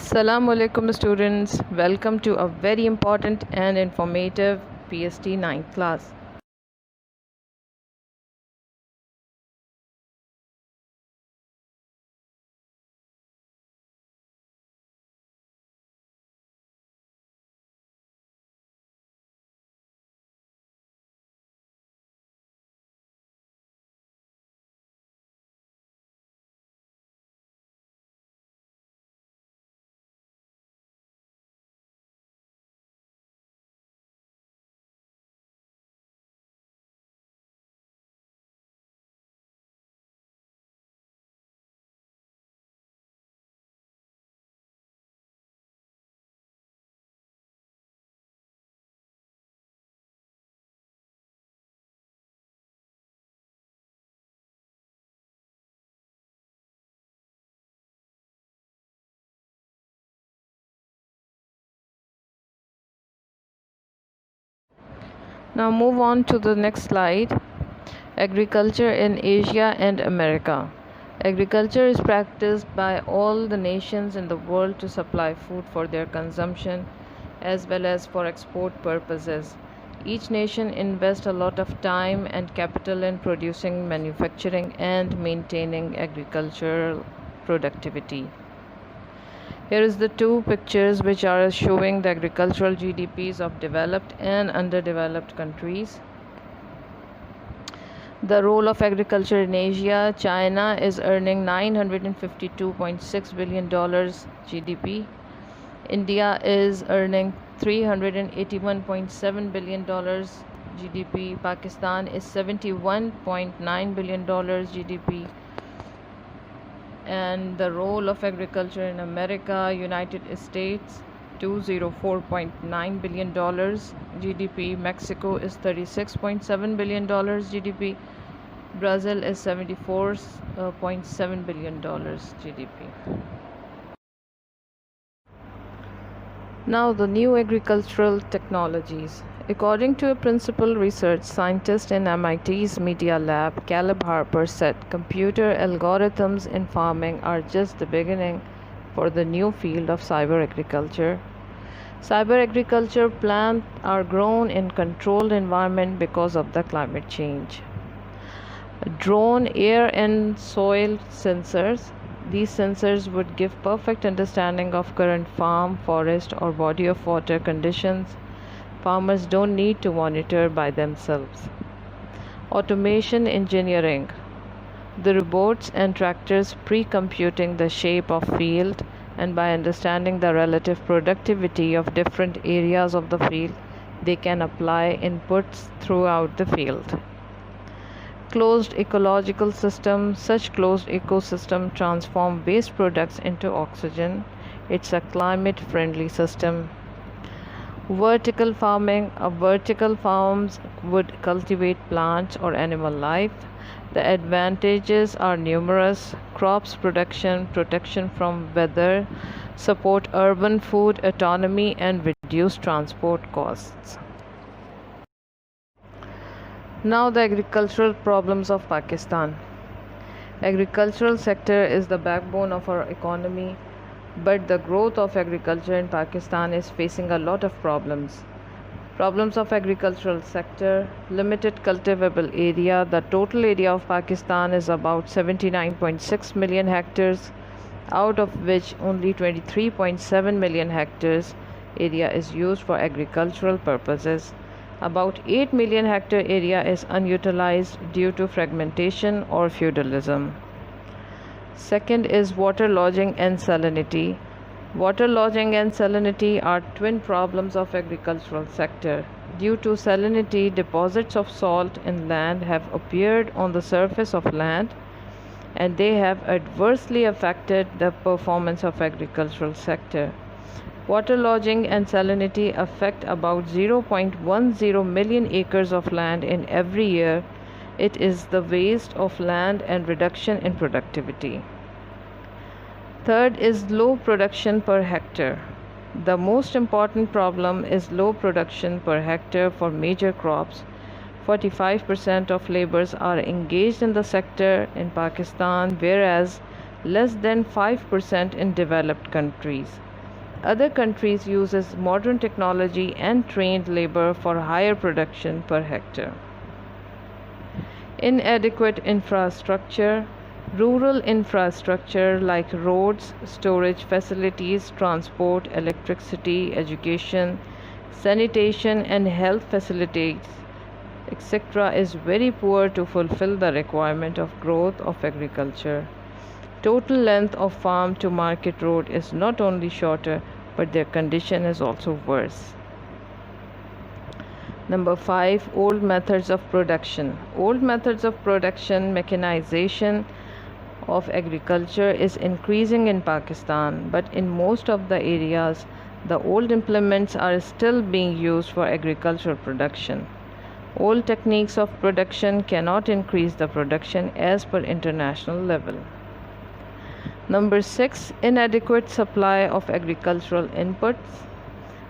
Assalamu alaikum students, welcome to a very important and informative PST 9th class. Now move on to the next slide. Agriculture in Asia and America. Agriculture is practiced by all the nations in the world to supply food for their consumption as well as for export purposes. Each nation invests a lot of time and capital in producing, manufacturing, and maintaining agricultural productivity. Here is the two pictures which are showing the agricultural GDPs of developed and underdeveloped countries. The role of agriculture in Asia. China is earning $952.6 billion GDP. India is earning $381.7 billion GDP. Pakistan is $71.9 billion GDP. And the role of agriculture in America, United States, $204.9 billion GDP. Mexico is $36.7 billion GDP. Brazil is $74.7 billion GDP. Now the new agricultural technologies. According to a principal research scientist in MIT's Media Lab, Caleb Harper said, computer algorithms in farming are just the beginning for the new field of cyber agriculture. Cyber agriculture plants are grown in controlled environment because of the climate change. Drone, air and soil sensors. These sensors would give perfect understanding of current farm, forest or body of water conditions. Farmers don't need to monitor by themselves. Automation engineering. The robots and tractors pre-computing the shape of field, and by understanding the relative productivity of different areas of the field, they can apply inputs throughout the field. Closed ecological system. Such closed ecosystem transform waste products into oxygen. It's a climate friendly system. Vertical farming. Vertical farms would cultivate plants or animal life. The advantages are numerous: crops production, protection from weather, support urban food autonomy and reduce transport costs. Now the agricultural problems of Pakistan. Agricultural sector is the backbone of our economy, but the growth of agriculture in Pakistan is facing a lot of problems. Problems of agricultural sector. Limited cultivable area. The total area of Pakistan is about 79.6 million hectares, out of which only 23.7 million hectares area is used for agricultural purposes. About 8 million hectare area is unutilized due to fragmentation or feudalism. Second is waterlogging and salinity. Waterlogging and salinity are twin problems of agricultural sector. Due to salinity, deposits of salt in land have appeared on the surface of land, and they have adversely affected the performance of agricultural sector. Waterlogging and salinity affect about 0.10 million acres of land in every year. It is the waste of land and reduction in productivity. Third is low production per hectare. The most important problem is low production per hectare for major crops. 45% of laborers are engaged in the sector in Pakistan, whereas less than 5% in developed countries. Other countries uses modern technology and trained labor for higher production per hectare. Inadequate infrastructure. Rural infrastructure like roads, storage facilities, transport, electricity, education, sanitation, and health facilities, etc., is very poor to fulfill the requirement of growth of agriculture. Total length of farm to market road is not only shorter, but their condition is also worse. Number 5, old methods of production. Old methods of production, mechanization of agriculture is increasing in Pakistan, but in most of the areas, the old implements are still being used for agricultural production. Old techniques of production cannot increase the production as per international level. Number 6, inadequate supply of agricultural inputs.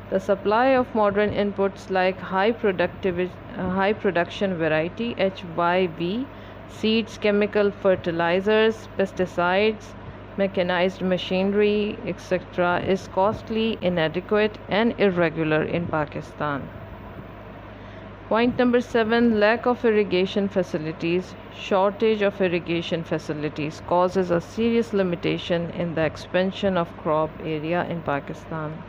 The supply of modern inputs like high production variety HYV, seeds, chemical fertilizers, pesticides, mechanized machinery, etc., is costly, inadequate, and irregular in Pakistan. Point number 7, lack of irrigation facilities. Shortage of irrigation facilities causes a serious limitation in the expansion of crop area in Pakistan.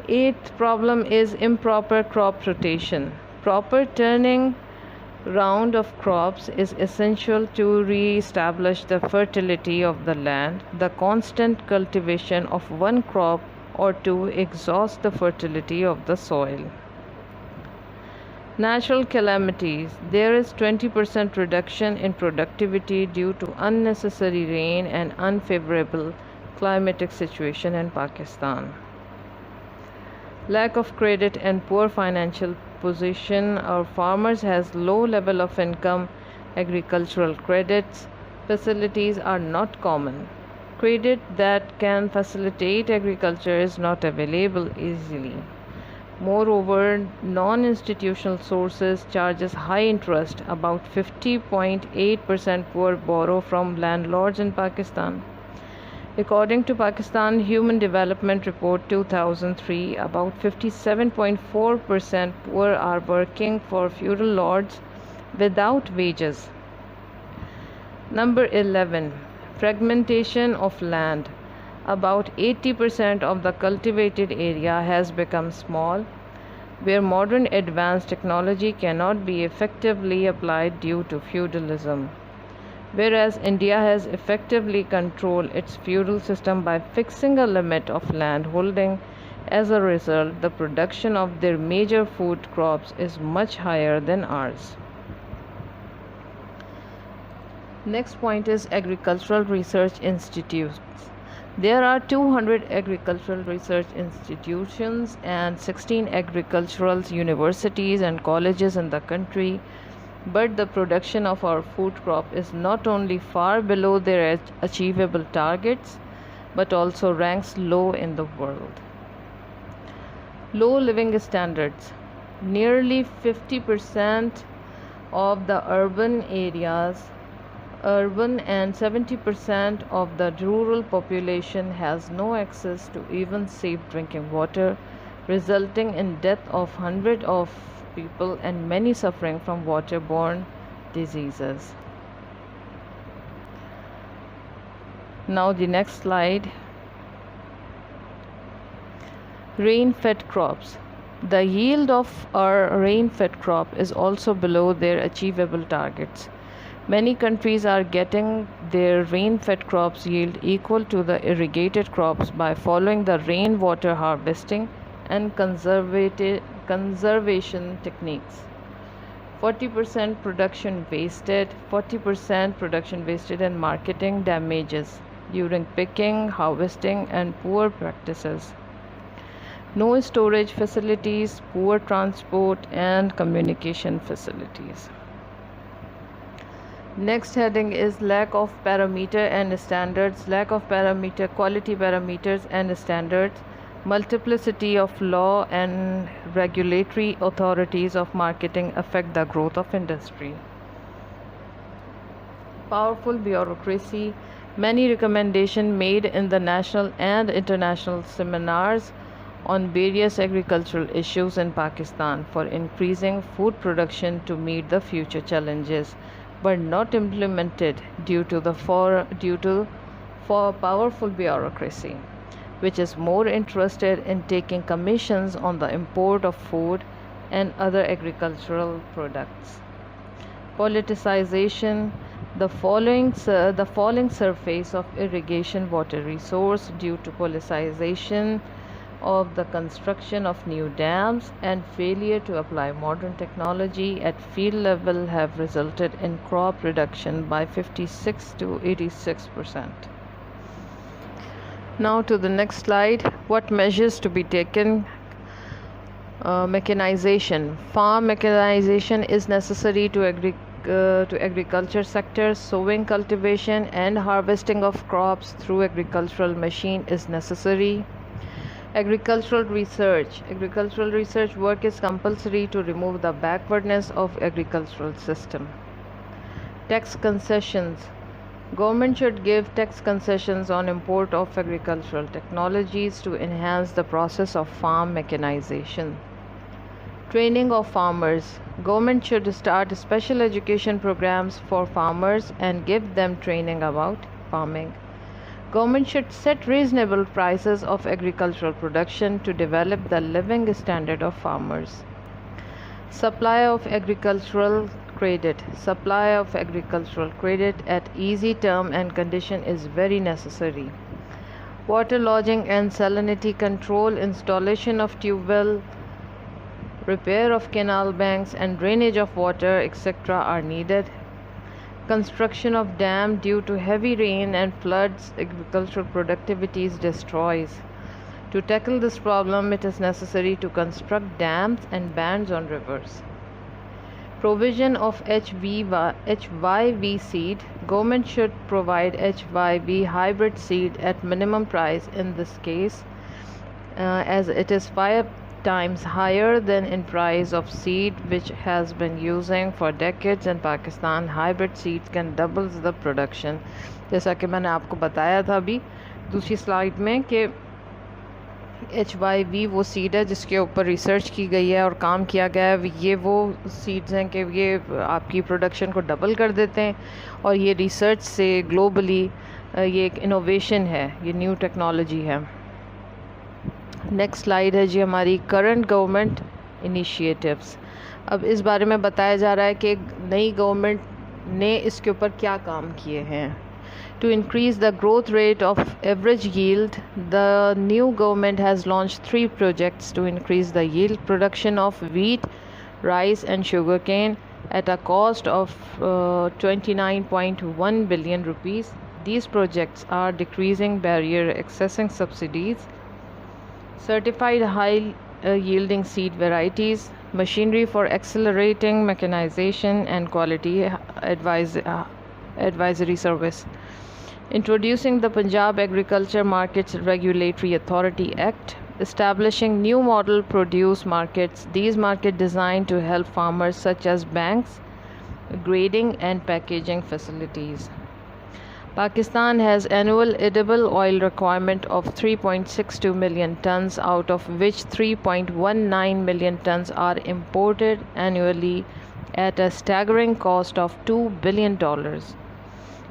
8th problem is improper crop rotation. Proper turning round of crops is essential to re-establish the fertility of the land. The constant cultivation of one crop or two exhausts the fertility of the soil. Natural calamities. There is 20% reduction in productivity due to unnecessary rain and unfavorable climatic situation in Pakistan. Lack of credit and poor financial position. Our farmers has low level of income. Agricultural credits facilities are not common. Credit that can facilitate agriculture is not available easily. Moreover, non-institutional sources charges high interest. About 50.8% poor borrow from landlords in Pakistan. According to Pakistan Human Development Report 2003, about 57.4% poor are working for feudal lords without wages. Number 11, fragmentation of land. About 80% of the cultivated area has become small, where modern advanced technology cannot be effectively applied due to feudalism. Whereas India has effectively controlled its feudal system by fixing a limit of land holding. As a result, the production of their major food crops is much higher than ours. Next point is agricultural research institutes. There are 200 agricultural research institutions and 16 agricultural universities and colleges in the country. But the production of our food crop is not only far below their achievable targets, but also ranks low in the world. Low living standards. Nearly 50% of the urban and 70% of the rural population has no access to even safe drinking water, resulting in death of hundreds of people and many suffering from waterborne diseases. Now the next slide. Rain-fed crops. The yield of our rain-fed crop is also below their achievable targets. Many countries are getting their rain-fed crops yield equal to the irrigated crops by following the rainwater harvesting and conservation techniques. 40% production wasted and marketing damages during picking, harvesting, and poor practices. No storage facilities, poor transport and communication facilities. Next heading is lack of parameter and standards. Lack of quality parameters and standards. Multiplicity of law and regulatory authorities of marketing affect the growth of industry. Powerful bureaucracy. Many recommendations made in the national and international seminars on various agricultural issues in Pakistan for increasing food production to meet the future challenges were not implemented due to for powerful bureaucracy, which is more interested in taking commissions on the import of food and other agricultural products. Politicization, the falling surface of irrigation water resource due to politicization of the construction of new dams and failure to apply modern technology at field level have resulted in crop reduction by 56 to 86%. Now to the next slide. What measures to be taken? Mechanization. Farm mechanization is necessary to agriculture sector. Sowing, cultivation and harvesting of crops through agricultural machine is necessary. Agricultural research work is compulsory to remove the backwardness of agricultural system. Tax concessions. Government should give tax concessions on import of agricultural technologies to enhance the process of farm mechanization. Training of farmers. Government should start special education programs for farmers and give them training about farming. Government should set reasonable prices of agricultural production to develop the living standard of farmers. Supply of agricultural credit. Supply of agricultural credit at easy term and condition is very necessary. Water lodging and salinity control, installation of tube well, repair of canal banks and drainage of water, etc. are needed. Construction of dam due to heavy rain and floods, agricultural productivity destroys. To tackle this problem, it is necessary to construct dams and bands on rivers. Provision of HYV seed. Government should provide HYV hybrid seed at minimum price in this case, as it is 5 times higher than in price of seed which has been using for decades in Pakistan. Hybrid seeds can double the production. जैसा कि मैंने आपको बताया था अभी दूसरी slide में कि HYV वो सीड है जिसके ऊपर रिसर्च की गई है और काम किया गया है. ये वो सीड्स हैं कि ये आपकी प्रोडक्शन को डबल कर देते हैं और ये रिसर्च से ग्लोबली ये एक इनोवेशन है, ये न्यू टेक्नोलॉजी है. नेक्स्ट स्लाइड है जी हमारी करंट गवर्नमेंट इनिशिएटिव्स. अब इस बारे में बताया जा रहा है कि नई गवर्नमेंट ने इसके ऊपर क्या काम किए हैं. To increase the growth rate of average yield, the new government has launched 3 projects to increase the yield production of wheat, rice and sugarcane at a cost of 29.1 billion rupees. These projects are decreasing barrier, accessing subsidies, certified high yielding seed varieties, machinery for accelerating mechanization and quality advisory service. Introducing the Punjab Agriculture Markets Regulatory Authority Act, establishing new model produce markets. These markets designed to help farmers such as banks, grading and packaging facilities. Pakistan has annual edible oil requirement of 3.62 million tons, out of which 3.19 million tons are imported annually at a staggering cost of $2 billion.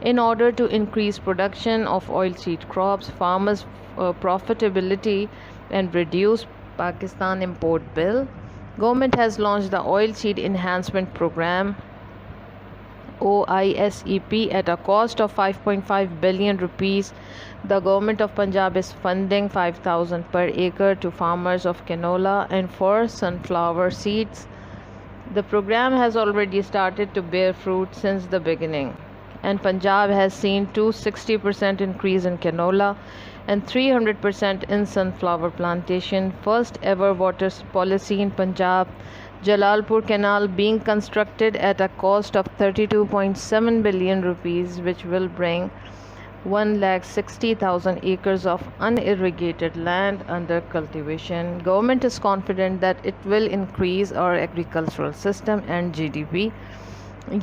In order to increase production of oilseed crops, farmers' profitability and reduce Pakistan import bill, government has launched the Oilseed Enhancement Program OISEP at a cost of 5.5 billion rupees. The government of Punjab is funding 5,000 per acre to farmers of canola and for sunflower seeds. The program has already started to bear fruit since the beginning, and Punjab has seen 260% increase in canola and 300% in sunflower plantation. First ever water policy in Punjab, Jalalpur Canal being constructed at a cost of 32.7 billion rupees, which will bring 160,000 acres of unirrigated land under cultivation. Government is confident that it will increase our agricultural system and GDP.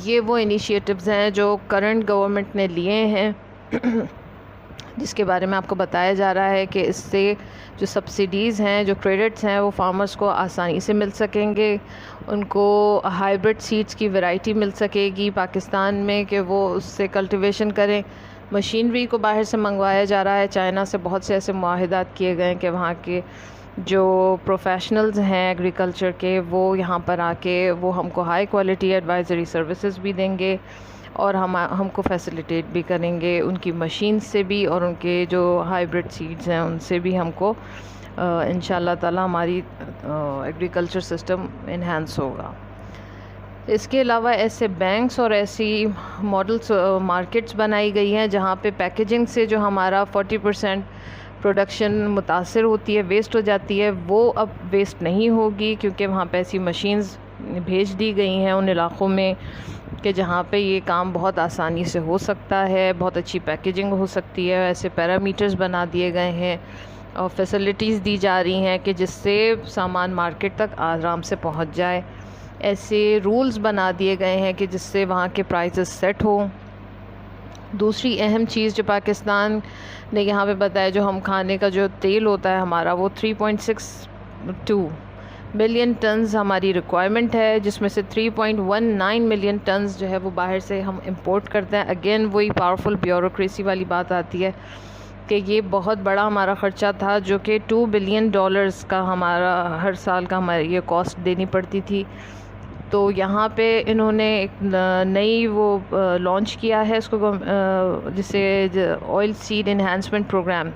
ये वो initiatives हैं जो current government ने लिए हैं जिसके बारे में आपको बताया जा रहा है कि इससे जो सब्सिडीज़ हैं, जो क्रेडिट्स हैं, वो फार्मर्स को आसानी से मिल सकेंगे। उनको हाइब्रिड सीड्स की वैरायटी मिल सकेगी पाकिस्तान में कि वो उससे कल्टीवेशन करें। मशीनरी को बाहर से मंगवाया जा रहा है, चाइना से बहुत से ऐसे मुआहदात किए गए हैं कि वहाँ के जो प्रोफेशनल्स हैं एग्रीकल्चर के, वो यहाँ पर आके वो हमको हाई क्वालिटी एडवाइज़री सर्विसेज भी देंगे और हमको फैसिलिटेट भी करेंगे उनकी मशीन से भी, और उनके जो हाइब्रिड सीड्स हैं उनसे भी हमको इंशाल्लाह ताला हमारी एग्रीकल्चर सिस्टम इन्हांस होगा। इसके अलावा ऐसे बैंक्स और ऐसी मॉडल्स मार्केट्स बनाई गई हैं जहाँ पे पैकेजिंग से जो हमारा 40% प्रोडक्शन मुतासर होती है, वेस्ट हो जाती है, वो अब वेस्ट नहीं होगी, क्योंकि वहाँ पे ऐसी मशीन्स भेज दी गई हैं उन इलाक़ों में कि जहाँ पे ये काम बहुत आसानी से हो सकता है, बहुत अच्छी पैकेजिंग हो सकती है। ऐसे पैरामीटर्स बना दिए गए हैं और फैसिलिटीज़ दी जा रही हैं कि जिससे सामान मार्केट तक आराम से पहुँच जाए। ऐसे रूल्स बना दिए गए हैं कि जिससे वहाँ के प्राइसेस सेट हो। दूसरी अहम चीज़ जो पाकिस्तान ने यहाँ पे बताया, जो हम खाने का जो तेल होता है हमारा, वो 3.62 मिलियन टन्स हमारी रिक्वायरमेंट है, जिसमें से 3.19 मिलियन टन्स जो है वो बाहर से हम इंपोर्ट करते हैं। अगेन वही पावरफुल ब्यूरोक्रेसी वाली बात आती है कि ये बहुत बड़ा हमारा ख़र्चा था, जो कि $2 बिलियन का हमारा हर साल का हमारी ये कॉस्ट देनी पड़ती थी। तो यहाँ पे इन्होंने एक नई वो लॉन्च किया है इसको, जिसे ऑयल सीड इन्हांसमेंट प्रोग्राम,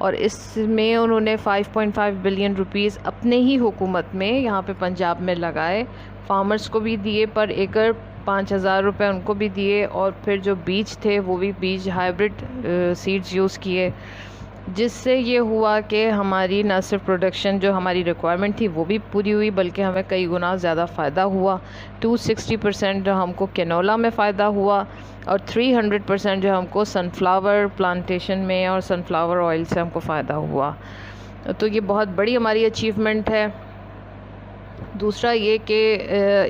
और इसमें उन्होंने 5.5 बिलियन रुपीस अपने ही हुकूमत में यहाँ पे पंजाब में लगाए। फार्मर्स को भी दिए, पर एकड़ 5,000 रुपये उनको भी दिए, और फिर जो बीज थे वो भी बीज हाइब्रिड सीड्स यूज़ किए, जिससे ये हुआ कि हमारी न सिर्फ प्रोडक्शन जो हमारी रिक्वायरमेंट थी वो भी पूरी हुई, बल्कि हमें कई गुना ज़्यादा फ़ायदा हुआ। 260% जो हमको कैनोला में फ़ायदा हुआ, और 300% जो हमको सनफ्लावर प्लांटेशन में और सनफ्लावर ऑयल से हमको फ़ायदा हुआ। तो ये बहुत बड़ी हमारी अचीवमेंट है। दूसरा ये कि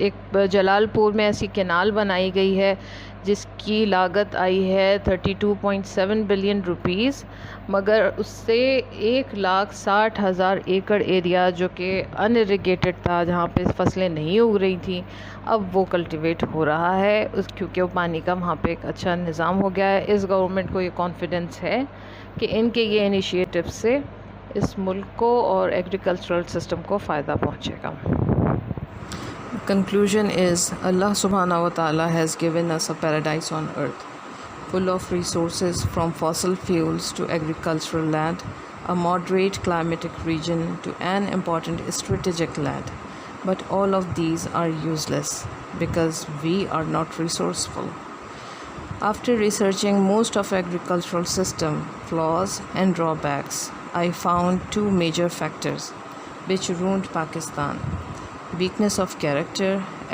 एक जलालपुर में ऐसी कैनाल बनाई गई है जिसकी लागत आई है 32.7 बिलियन रुपीस, मगर उससे 1,60,000 एकड़ एरिया जो कि अनइरिगेटेड था, जहाँ पे फसलें नहीं उग रही थी, अब वो कल्टीवेट हो रहा है क्योंकि वो पानी का वहाँ पे एक अच्छा निज़ाम हो गया है। इस गवर्नमेंट को ये कॉन्फिडेंस है कि इनके ये इनिशिएटिव से इस मुल्क को और एग्रीकल्चरल सिस्टम को फ़ायदा पहुँचेगा। Conclusion is, Allah subhanahu wa ta'ala has given us a paradise on earth, full of resources from fossil fuels to agricultural land, a moderate climatic region to an important strategic land. But all of these are useless because we are not resourceful. After researching most of agricultural system flaws and drawbacks, I found two major factors which ruined Pakistan: weakness of character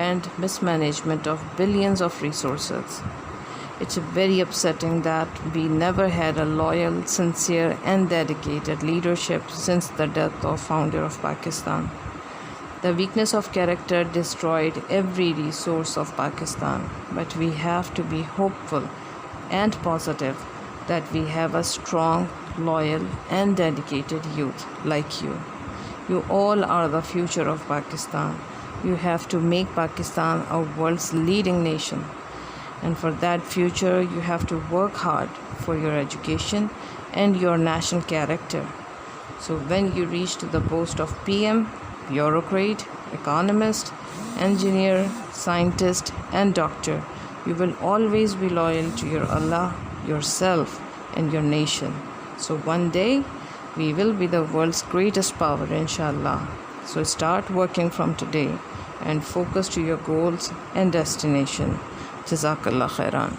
and mismanagement of billions of resources. It's very upsetting that we never had a loyal, sincere and dedicated leadership since the death of founder of Pakistan. The weakness of character destroyed every resource of Pakistan, but we have to be hopeful and positive that we have a strong, loyal and dedicated youth like you. You all are the future of Pakistan. You have to make Pakistan a world's leading nation. And for that future, you have to work hard for your education and your national character. So when you reach to the post of PM, bureaucrat, economist, engineer, scientist, and doctor, you will always be loyal to your Allah, yourself, and your nation. So one day, we will be the world's greatest power, inshallah. So start working from today and focus to your goals and destination. Jazakallah khairan.